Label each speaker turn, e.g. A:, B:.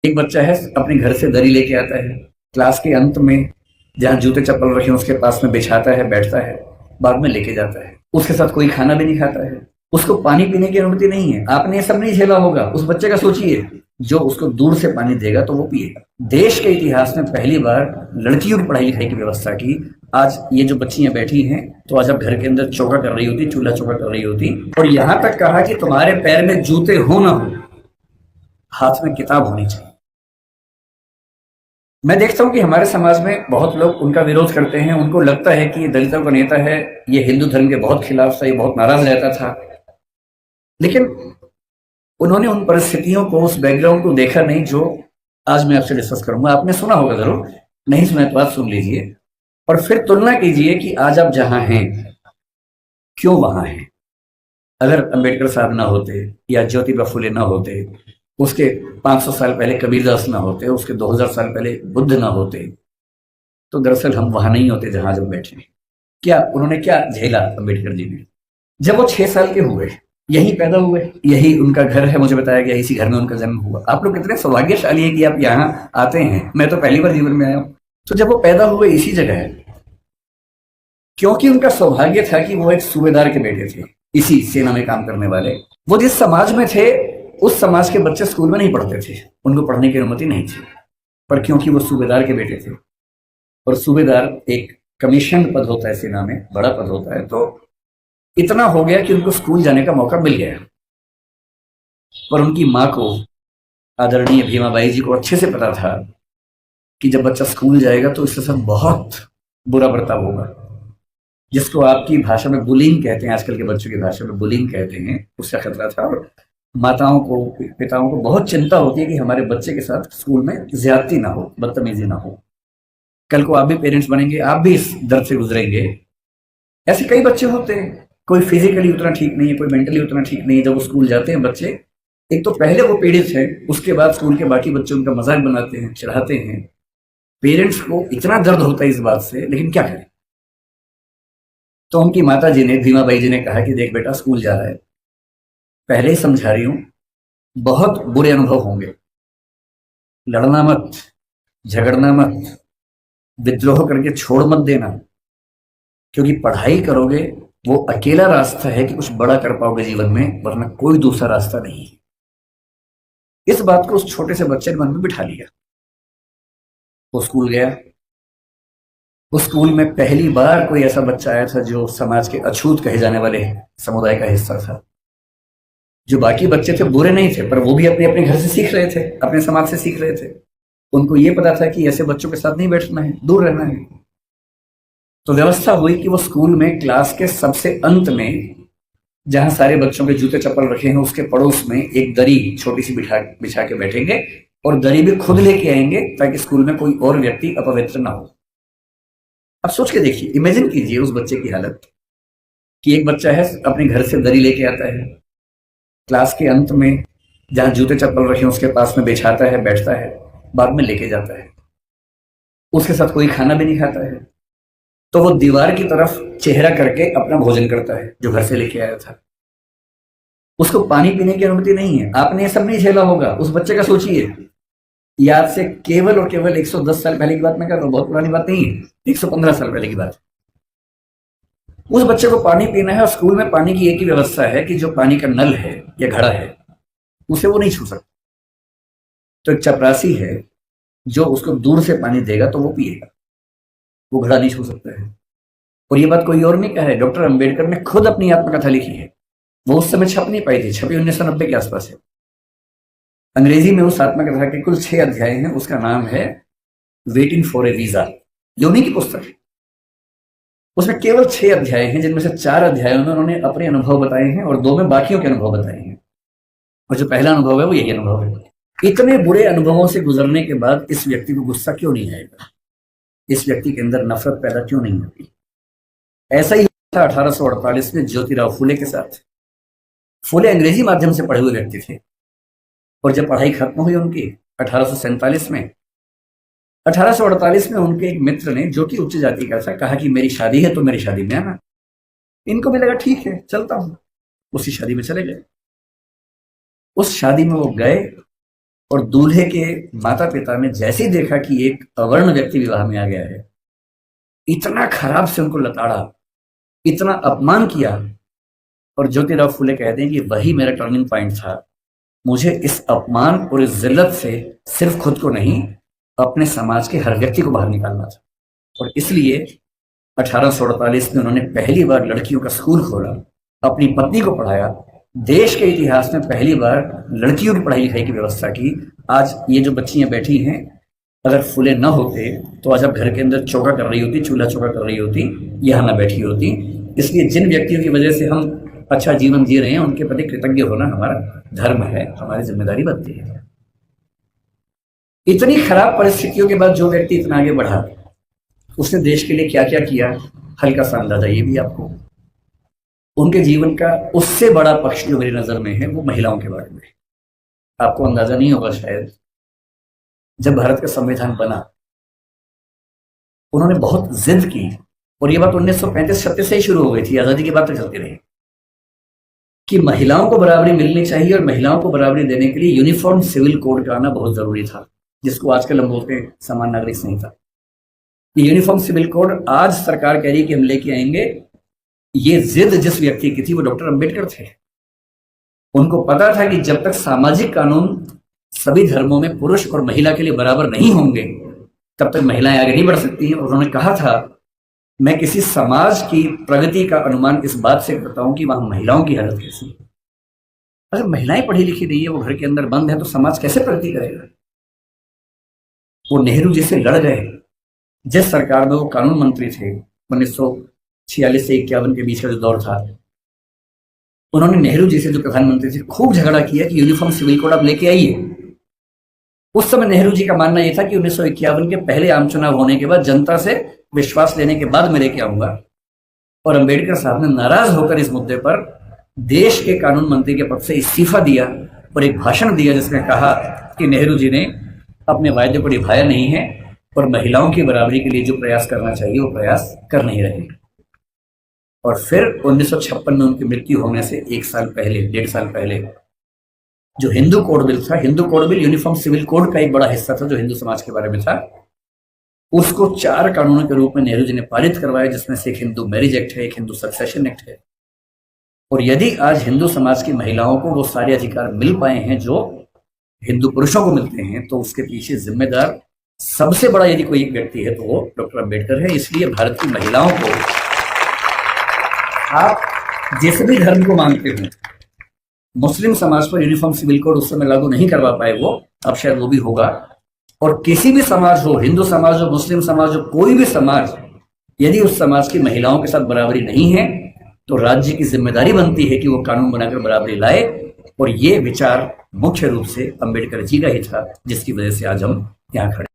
A: एक बच्चा है, अपने घर से दरी लेके आता है, क्लास के अंत में जहाँ जूते चप्पल रखे हैं उसके पास में बिछाता है, बैठता है, बाद में लेके जाता है। उसके साथ कोई खाना भी नहीं खाता है, उसको पानी पीने की अनुमति नहीं है। आपने ये सब नहीं झेला होगा, उस बच्चे का सोचिए। जो उसको दूर से पानी देगा तो वो पिएगा। देश के इतिहास में पहली बार लड़कियों की पढ़ाई लिखाई की व्यवस्था की। आज ये जो बच्चियां बैठी हैं, तो आज अब घर के अंदर चौका कर रही होती, चूल्हा चौका कर रही होती, और यहां तक कहा कि तुम्हारे पैर में जूते हो ना हो, हाथ में किताब होनी चाहिए। मैं देखता हूं कि हमारे समाज में बहुत लोग उनका विरोध करते हैं। उनको लगता है कि ये दलितों का नेता है, ये हिंदू धर्म के बहुत खिलाफ था, ये बहुत नाराज रहता था। लेकिन उन्होंने उन परिस्थितियों को, उस बैकग्राउंड को देखा नहीं जो आज मैं आपसे डिस्कस करूंगा। आपने सुना होगा जरूर, नहीं सुना तो बात सुन लीजिए और फिर तुलना कीजिए कि आज आप जहां हैं क्यों वहां हैं। अगर अंबेडकर साहब ना होते या ज्योतिबा फुले ना होते, उसके 500 साल पहले कबीरदास ना होते, उसके 2000 साल पहले बुद्ध ना होते, तो दरअसल हम वहां नहीं होते जहां जब बैठे। क्या उन्होंने क्या झेला अंबेडकर जी ने? जब वो 6 साल के हुए, यहीं पैदा हुए, यही उनका घर है, मुझे बताया गया इसी घर में उनका जन्म हुआ। आप लोग कितने सौभाग्यशाली है कि आप यहाँ आते हैं, मैं तो पहली बार जीवन में आया हूँ। तो जब वो पैदा हुए इसी जगह है, क्योंकि उनका सौभाग्य था कि वो एक सूबेदार के बेटे थे, इसी सेना में काम करने वाले। वो जिस समाज में थे, उस समाज के बच्चे स्कूल में नहीं पढ़ते थे, उनको पढ़ने की अनुमति नहीं थी। पर क्योंकि वो सूबेदार के बेटे थे, और सूबेदार एक कमीशन पद होता है सेना में, बड़ा पद होता है, तो इतना हो गया कि उनको स्कूल जाने का मौका मिल गया। पर उनकी माँ को, आदरणीय भीमाबाई जी को अच्छे से पता था कि जब बच्चा स्कूल जाएगा तो इसके साथ बहुत बुरा बर्ताव होगा, जिसको आपकी भाषा में बुलिंग कहते हैं, आजकल के बच्चों की भाषा में बुलिंग कहते हैं, उसका खतरा था। और माताओं को, पिताओं को बहुत चिंता होती है कि हमारे बच्चे के साथ स्कूल में ज्यादती ना हो, बदतमीजी ना हो। कल को आप भी पेरेंट्स बनेंगे, आप भी इस दर्द से गुजरेंगे। ऐसे कई बच्चे होते हैं, कोई फिजिकली उतना ठीक नहीं है, कोई मेंटली उतना ठीक नहीं है। जब वो स्कूल जाते हैं बच्चे, एक तो पहले वो पीड़ित है, उसके बाद स्कूल के बाकी बच्चे उनका मजाक बनाते हैं, चिढ़ाते हैं। पेरेंट्स को इतना दर्द होता है इस बात से, लेकिन क्या करें। तो उनकी माता जी ने, भीमाबाई जी ने कहा कि देख बेटा, स्कूल जा रहा है, पहले ही समझा रही हूं, बहुत बुरे अनुभव होंगे, लड़ना मत, झगड़ना मत, विद्रोह करके छोड़ मत देना, क्योंकि पढ़ाई करोगे वो अकेला रास्ता है कि कुछ बड़ा कर पाओगे जीवन में, वरना कोई दूसरा रास्ता नहीं है। इस बात को उस छोटे से बच्चे ने मन में बिठा लिया। वो स्कूल गया। उस स्कूल में पहली बार कोई ऐसा बच्चा आया था जो समाज के अछूत कहे जाने वाले समुदाय का हिस्सा था। जो बाकी बच्चे थे बुरे नहीं थे, पर वो भी अपने अपने घर से सीख रहे थे, अपने समाज से सीख रहे थे। उनको ये पता था कि ऐसे बच्चों के साथ नहीं बैठना है, दूर रहना है। तो व्यवस्था हुई कि वो स्कूल में क्लास के सबसे अंत में, जहां सारे बच्चों के जूते चप्पल रखे हैं, उसके पड़ोस में एक दरी छोटी सी बिछा के बैठेंगे, और दरी भी खुद लेके आएंगे ताकि स्कूल में कोई और व्यक्ति अपवित्र ना हो। अब सोच के देखिए, इमेजिन कीजिए उस बच्चे की हालत कि एक बच्चा है, अपने घर से दरी लेके आता है, क्लास के अंत में जहां जूते चप्पल रखे हैं उसके पास में बिछाता है, बैठता है, बाद में लेके जाता है। उसके साथ कोई खाना भी नहीं खाता है, तो वो दीवार की तरफ चेहरा करके अपना भोजन करता है जो घर से लेके आया था। उसको पानी पीने की अनुमति नहीं है। आपने ये सब नहीं झेला होगा, उस बच्चे का सोचिए। याद से केवल और केवल 110 साल पहले की बात मैं कर रहा हूं, बहुत पुरानी बात नहीं है, 115 साल पहले की बात। उस बच्चे को पानी पीना है, और स्कूल में पानी की एक ही व्यवस्था है कि जो पानी का नल है या घड़ा है, उसे वो नहीं छू सकता। तो एक चपरासी है जो उसको दूर से पानी देगा तो वो पिएगा, वो घड़ा नहीं छू सकता है। और ये बात कोई और नहीं कह रहा है, डॉक्टर अंबेडकर ने खुद अपनी आत्मकथा लिखी है। वो उस समय छप नहीं पाई थी, छपी 1990 के आसपास है। अंग्रेजी में उस आत्मकथा के कुल 6 अध्याय हैं। उसका नाम है वेटिंग फॉर ए वीजा, ये उन्हीं की पुस्तक है। उसमें केवल 6 अध्याय हैं, जिनमें से 4 अध्यायों में उन्होंने अपने अनुभव बताए हैं और 2 में बाकियों के अनुभव बताए हैं। और जो पहला अनुभव है वो यही अनुभव है। इतने बुरे अनुभवों से गुजरने के बाद इस व्यक्ति को गुस्सा क्यों नहीं आएगा, इस व्यक्ति के अंदर नफरत पैदा क्यों नहीं होती? ऐसा ही था 1848 में ज्योतिराव फुले के साथ। फुले अंग्रेजी माध्यम से पढ़े हुए व्यक्ति थे, और जब पढ़ाई खत्म हुई उनकी 1847 में, 1848 में उनके एक मित्र ने, जो कि उच्च जाति का था, कहा कि मेरी शादी है तो मेरी शादी में आना। इनको भी लगा ठीक है चलता हूं, उसी शादी में चले गए। उस शादी में वो गए और दूल्हे के माता पिता ने जैसे ही देखा कि एक अवर्ण व्यक्ति विवाह में आ गया है, इतना खराब से उनको लताड़ा, इतना अपमान किया। और ज्योतिराव फुले कहते हैं कि वही मेरा टर्निंग पॉइंट था। मुझे इस अपमान और इस जिल्लत से सिर्फ खुद को नहीं, अपने समाज के हर व्यक्ति को बाहर निकालना था। और इसलिए 1848 में उन्होंने पहली बार लड़कियों का स्कूल खोला, अपनी पत्नी को पढ़ाया, देश के इतिहास में पहली बार लड़कियों की पढ़ाई लिखाई की व्यवस्था की। आज ये जो बच्चियां बैठी हैं, अगर फुले न होते तो आज आप घर के अंदर चौका कर रही होती, चूल्हा चौका कर रही होती, यहाँ ना बैठी होती। इसलिए जिन व्यक्तियों की वजह से हम अच्छा जीवन जी रहे हैं, उनके प्रति कृतज्ञ होना हमारा धर्म है, हमारी जिम्मेदारी बनती है। इतनी खराब परिस्थितियों के बाद जो व्यक्ति इतना आगे बढ़ा, उसने देश के लिए क्या क्या किया, हल्का सा अंदाजा ये भी आपको। उनके जीवन का उससे बड़ा पक्ष जो मेरी नजर में है वो महिलाओं के बारे में। आपको अंदाजा नहीं होगा शायद, जब भारत का संविधान बना उन्होंने बहुत जिद की, और ये बात 1935-36 से ही शुरू हो गई थी, आजादी की बात तक चलती रही, कि महिलाओं को बराबरी मिलनी चाहिए। और महिलाओं को बराबरी देने के लिए यूनिफॉर्म सिविल कोड का आना बहुत जरूरी था, जिसको आजकल हम बोलते हैं समान नागरिक संहिता। ये यूनिफॉर्म सिविल कोड आज सरकार कह रही है कि हम लेके आएंगे। ये जिद जिस व्यक्ति की थी वो डॉक्टर अंबेडकर थे। उनको पता था कि जब तक सामाजिक कानून सभी धर्मों में पुरुष और महिला के लिए बराबर नहीं होंगे, तब तक महिलाएं आगे नहीं बढ़ सकती हैं। और उन्होंने कहा था, मैं किसी समाज की प्रगति का अनुमान इस बात से करता हूं कि वहां महिलाओं की हालत कैसी है। अगर महिलाएं पढ़ी लिखी नहीं है, वो घर के अंदर बंद है, तो समाज कैसे प्रगति करेगा। वो नेहरू जी से लड़ गए। जिस सरकार में वो कानून मंत्री थे, 1946 से 51 के बीच का जो दौर था, उन्होंने नेहरू जी से जो प्रधानमंत्री थे खूब झगड़ा किया कि यूनिफॉर्म सिविल कोड आप लेके आइए। उस समय नेहरू जी का मानना यह था कि 1951 के पहले आम चुनाव होने के बाद, जनता से विश्वास लेने के बाद मैं लेके आऊंगा। और अंबेडकर साहब ने नाराज होकर इस मुद्दे पर देश के कानून मंत्री के पद से इस्तीफा दिया और एक भाषण दिया, जिसमें कहा कि नेहरू जी ने अपने वायदे को निभाया नहीं है और महिलाओं की बराबरी के लिए जो प्रयास करना चाहिए वो प्रयास कर नहीं रहे। और फिर 1956 में उनकी मृत्यु होने से 1 साल पहले, 1.5 साल पहले, जो हिंदू कोड बिल था, Hindu code bill uniform civil code का एक बड़ा हिस्सा था जो हिंदू समाज के बारे में था, उसको 4 कानूनों के रूप में नेहरू जी ने पारित करवाया, जिसमें से एक हिंदू मैरिज एक्ट है, एक हिंदू सक्सेशन एक्ट है। और यदि आज हिंदू समाज की महिलाओं को वो सारे अधिकार मिल पाए हैं जो हिंदू पुरुषों को मिलते हैं, तो उसके पीछे जिम्मेदार सबसे बड़ा यदि कोई एक व्यक्ति है तो वो डॉक्टर अंबेडकर है। इसलिए भारत की महिलाओं को, आप जिस भी धर्म को मानते हो, मुस्लिम समाज पर यूनिफॉर्म सिविल कोड उस समय लागू नहीं करवा पाए वो, अब शायद वो भी होगा। और किसी भी समाज हो, हिंदू समाज हो, मुस्लिम समाज हो, कोई भी समाज, यदि उस समाज की महिलाओं के साथ बराबरी नहीं है, तो राज्य की जिम्मेदारी बनती है कि वो कानून बनाकर बराबरी लाए। और ये विचार मुख्य रूप से अंबेडकर जी का ही था, जिसकी वजह से आज हम यहाँ खड़े।